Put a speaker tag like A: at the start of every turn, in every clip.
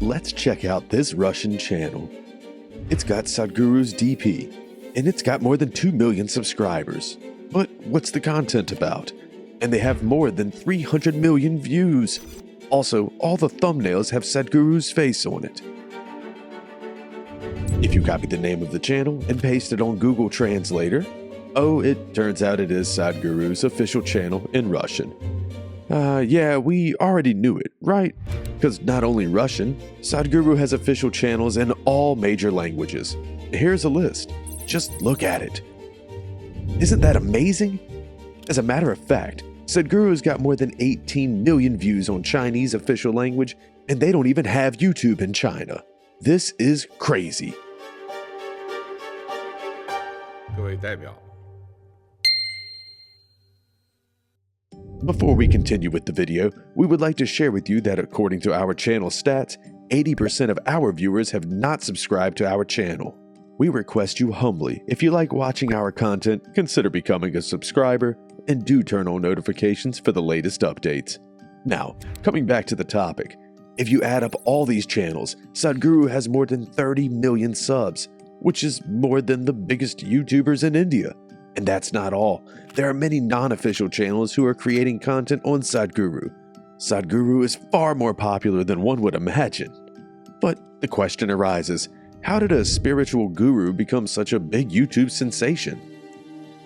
A: Let's check out this Russian channel. It's got Sadhguru's DP, and it's got more than 2 million subscribers. But what's the content about? And they have more than 300 million views. Also, all the thumbnails have Sadhguru's face on it. If you copy the name of the channel and paste it on Google Translator, oh, it turns out it is Sadhguru's official channel in Russian. Yeah, we already knew it, right? Because not only Russian, Sadhguru has official channels in all major languages. Here's a list. Just look at it. Isn't that amazing? As a matter of fact, Sadhguru's got more than 18 million views on Chinese official language, and they don't even have YouTube in China. This is crazy.
B: 各位代表。
A: Before we continue with the video, we would like to share with you that according to our channel stats, 80% of our viewers have not subscribed to our channel. We request you humbly, if you like watching our content, consider becoming a subscriber and do turn on notifications for the latest updates. Now, coming back to the topic, if you add up all these channels, Sadhguru has more than 30 million subs, which is more than the biggest YouTubers in India. And that's not all. There are many non-official channels who are creating content on Sadhguru. Sadhguru is far more popular than one would imagine. But the question arises, how did a spiritual guru become such a big YouTube sensation?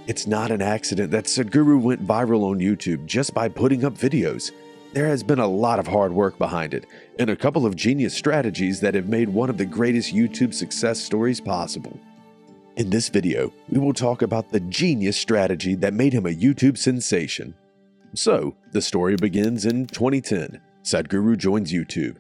A: It's not an accident that Sadhguru went viral on YouTube just by putting up videos. There has been a lot of hard work behind it, and a couple of genius strategies that have made one of the greatest YouTube success stories possible. In this video, we will talk about the genius strategy that made him a YouTube sensation. So, the story begins in 2010. Sadhguru joins YouTube.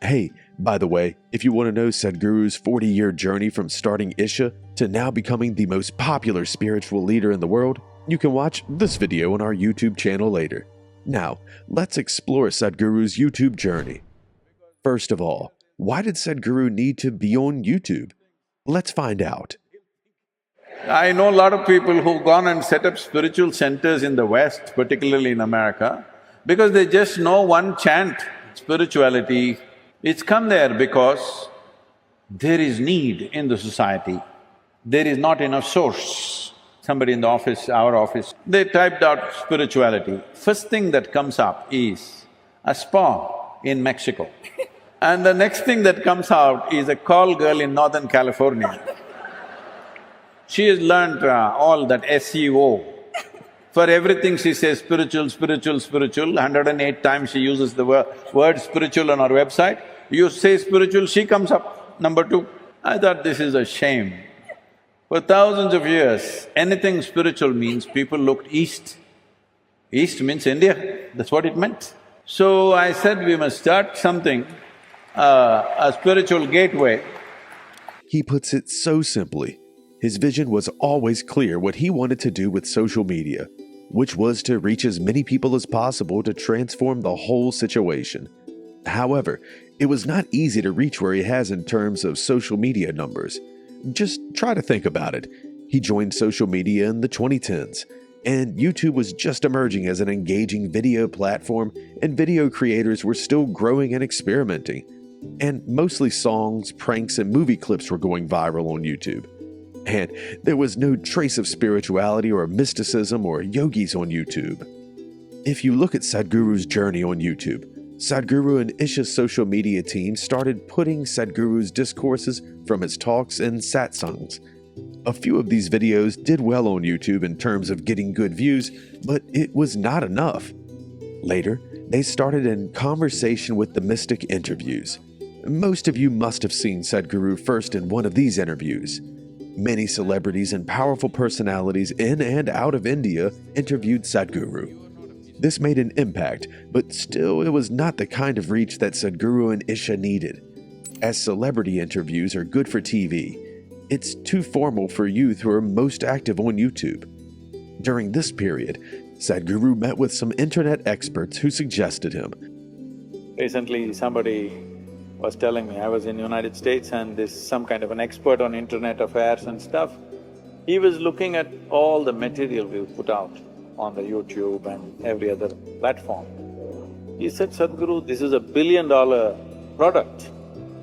A: Hey, by the way, if you want to know Sadhguru's 40-year journey from starting Isha to now becoming the most popular spiritual leader in the world, you can watch this video on our YouTube channel later. Now, let's explore Sadhguru's YouTube journey. First of all, why did Sadhguru need to be on YouTube? Let's find out.
C: I know a lot of people who've gone and set up spiritual centers in the West, particularly in America, because they just know one chant, spirituality. It's come there because there is need in the society. There is not enough source. Somebody in the office, our office, they typed out spirituality. First thing that comes up is a spa in Mexico. And the next thing that comes out is a call girl in Northern California. She has learnt all that SEO. For everything she says spiritual, spiritual, spiritual. 108 times she uses the word spiritual on our website. You say spiritual, she comes up, number 2. I thought this is a shame. For thousands of years, anything spiritual means people looked east. East means India, that's what it meant. So I said we must start something, a spiritual gateway.
A: He puts it so simply. His vision was always clear what he wanted to do with social media, which was to reach as many people as possible to transform the whole situation. However, it was not easy to reach where he has in terms of social media numbers. Just try to think about it. He joined social media in the 2010s, and YouTube was just emerging as an engaging video platform, and video creators were still growing and experimenting. And mostly songs, pranks, and movie clips were going viral on YouTube. And there was no trace of spirituality or mysticism or yogis on YouTube. If you look at Sadhguru's journey on YouTube, Sadhguru and Isha's social media team started putting Sadhguru's discourses from his talks and satsangs. A few of these videos did well on YouTube in terms of getting good views, but it was not enough. Later, they started in conversation with the mystic interviews. Most of you must have seen Sadhguru first in one of these interviews. Many celebrities and powerful personalities in and out of India interviewed Sadhguru. This made an impact, but still it was not the kind of reach that Sadhguru and Isha needed. As celebrity interviews are good for TV, it's too formal for youth who are most active on YouTube. During this period, Sadhguru met with some internet experts who suggested him.
D: Recently, somebody was telling me, I was in United States and this some kind of an expert on internet affairs and stuff. He was looking at all the material we put out on the YouTube and every other platform. He said, Sadhguru, this is $1 billion product.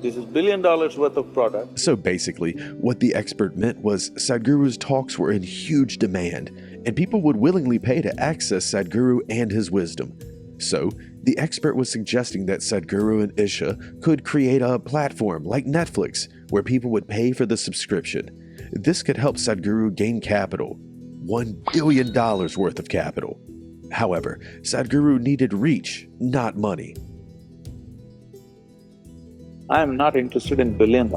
D: This is $1 billion worth of product.
A: So basically, what the expert meant was Sadhguru's talks were in huge demand, and people would willingly pay to access Sadhguru and his wisdom. So, the expert was suggesting that Sadhguru and Isha could create a platform like Netflix where people would pay for the subscription. This could help Sadhguru gain capital, $1 billion worth of capital. However, Sadhguru needed reach, not money.
D: I am not interested in $1 billion.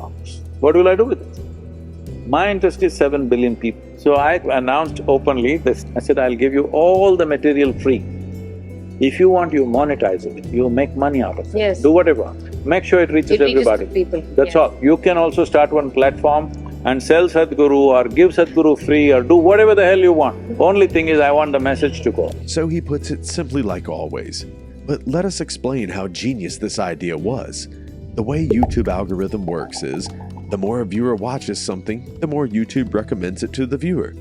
D: What will I do with it? My interest is 7 billion people. So I announced openly this. I said, I'll give you all the material free. If you want, you monetize it, you make money out of it.
E: Yes.
D: Do whatever. Make sure it reaches everybody.
E: People.
D: That's all. You can also start one platform and sell Sadhguru or give Sadhguru free or do whatever the hell you want. Only thing is, I want the message to go.
A: So he puts it simply like always. But let us explain how genius this idea was. The way YouTube algorithm works is, the more a viewer watches something, the more YouTube recommends it to the viewer.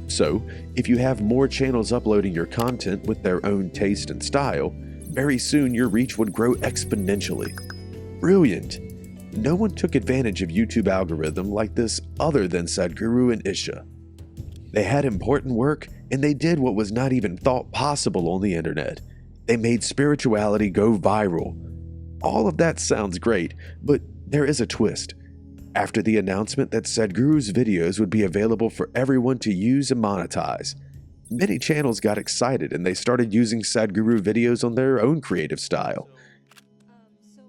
A: So, if you have more channels uploading your content with their own taste and style, very soon your reach would grow exponentially. Brilliant! No one took advantage of YouTube algorithm like this other than Sadhguru and Isha. They had important work, and they did what was not even thought possible on the internet. They made spirituality go viral. All of that sounds great, but there is a twist. After the announcement that Sadhguru's videos would be available for everyone to use and monetize, many channels got excited and they started using Sadhguru videos on their own creative style.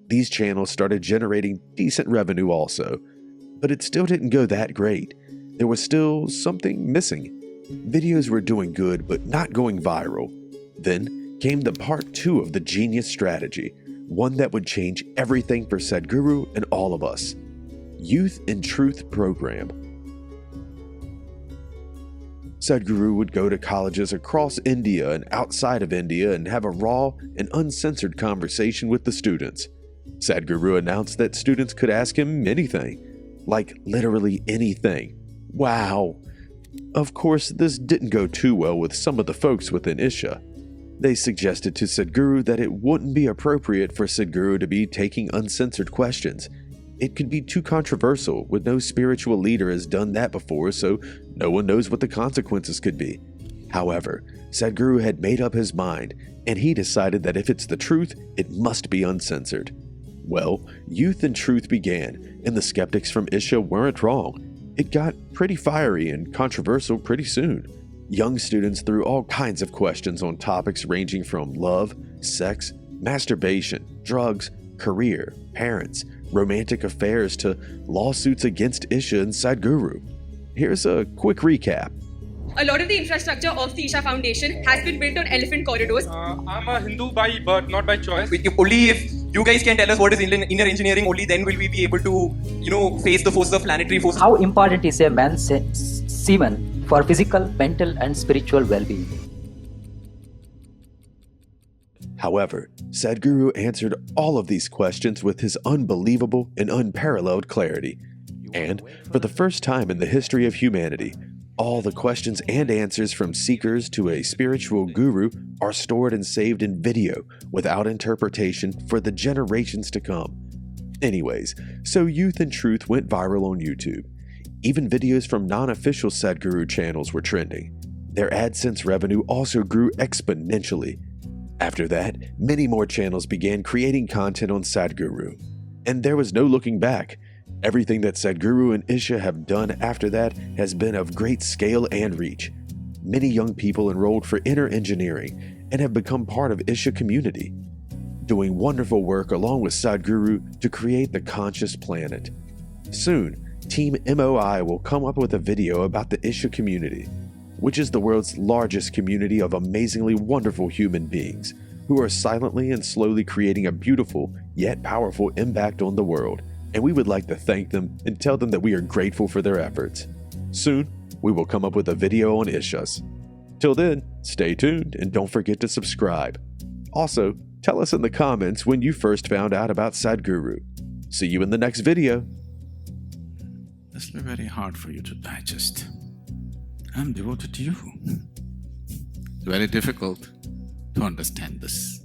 A: These channels started generating decent revenue also, but it still didn't go that great. There was still something missing. Videos were doing good, but not going viral. Then came the part 2 of the genius strategy, one that would change everything for Sadhguru and all of us. Youth in Truth program. Sadhguru would go to colleges across India and outside of India and have a raw and uncensored conversation with the students. Sadhguru announced that students could ask him anything, like literally anything. Wow! Of course, this didn't go too well with some of the folks within Isha. They suggested to Sadhguru that it wouldn't be appropriate for Sadhguru to be taking uncensored questions. It could be too controversial, with no spiritual leader has done that before, so no one knows what the consequences could be. However, Sadhguru had made up his mind, and he decided that if it's the truth, it must be uncensored. Well, Youth and Truth began, and the skeptics from Isha weren't wrong. It got pretty fiery and controversial pretty soon. Young students threw all kinds of questions on topics ranging from love, sex, masturbation, drugs, career, parents, romantic affairs to lawsuits against Isha and Sadhguru. Here's a quick recap.
F: A lot of the infrastructure of the Isha Foundation has been built on elephant corridors.
G: I'm a Hindu by birth, not by choice.
H: Only if you guys can tell us what is inner engineering, only then will we be able to, face the forces of planetary forces.
I: How important is a man's semen for physical, mental, and spiritual well-being?
A: However, Sadhguru answered all of these questions with his unbelievable and unparalleled clarity. And, for the first time in the history of humanity, all the questions and answers from seekers to a spiritual guru are stored and saved in video without interpretation for the generations to come. Anyways, so Youth and Truth went viral on YouTube. Even videos from non-official Sadhguru channels were trending. Their AdSense revenue also grew exponentially. After that, many more channels began creating content on Sadhguru. And there was no looking back. Everything that Sadhguru and Isha have done after that has been of great scale and reach. Many young people enrolled for inner engineering and have become part of Isha community, doing wonderful work along with Sadhguru to create the conscious planet. Soon, Team MOI will come up with a video about the Isha community, which is the world's largest community of amazingly wonderful human beings who are silently and slowly creating a beautiful yet powerful impact on the world. And we would like to thank them and tell them that we are grateful for their efforts. Soon, we will come up with a video on Ishas. Till then, stay tuned and don't forget to subscribe. Also, tell us in the comments when you first found out about Sadhguru. See you in the next video.
J: This will be very hard for you to digest. I'm devoted to you. It's very difficult to understand this.